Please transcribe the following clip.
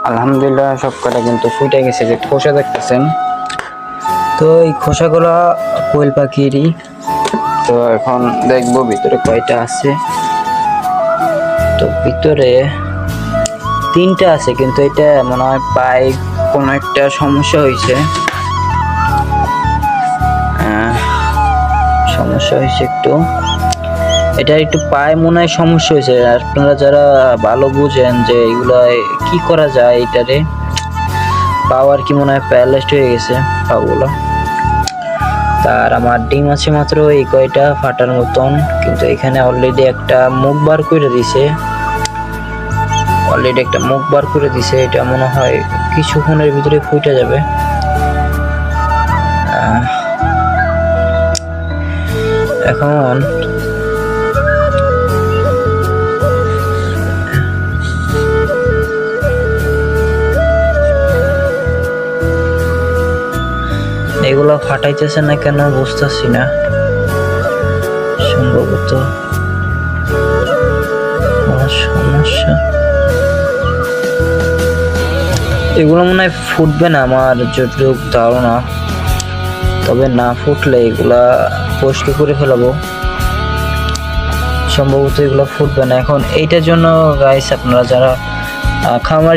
আলহামদুলিল্লাহ সব কটা কিন্তু ফুটে গেছে, যে খোসা দেখতেছেন। তো এই খোসাগুলো কোয়েল পাখিরই। তো এখন দেখবো ভিতরে কয়টা আছে। তো ভিতরে 3টা আছে, কিন্তু এটা মনে হয় পায়ে কোনো একটা সমস্যা হয়েছে। সমস্যা হয়েছে একটু, এটা একটু পায়ে মনে হয় সমস্যা হয়েছে। আপনারা যারা ভালো বুঝেন যে এগুলা কি করা যায়, এটারে পাওয়ার কি মনে হয় প্যারালাইজড হয়ে গেছে পাগুলো। তার আমার ডিম আছে মাত্র এই কয়টা ফাটার মতন, কিন্তু এখানে অলরেডি একটা মুখ বার করে দিছে। এটা মনে হয় কিছুক্ষণের ভিতরে ফুটে যাবে। এখন এগুলো ফাটাইতেছে না কেন বুঝতেছি না, সম্ভবত সমস্যা। এগুলো মনে হয় ফুটবে না আমার যতটুক ধারণা, তবে না ফুটলে এগুলা পরিষ্কার করে ফেলাবো। সম্ভবত এগুলো ফুটবে না এখন। এইটার জন্য গাইস আপনারা যারা খামারি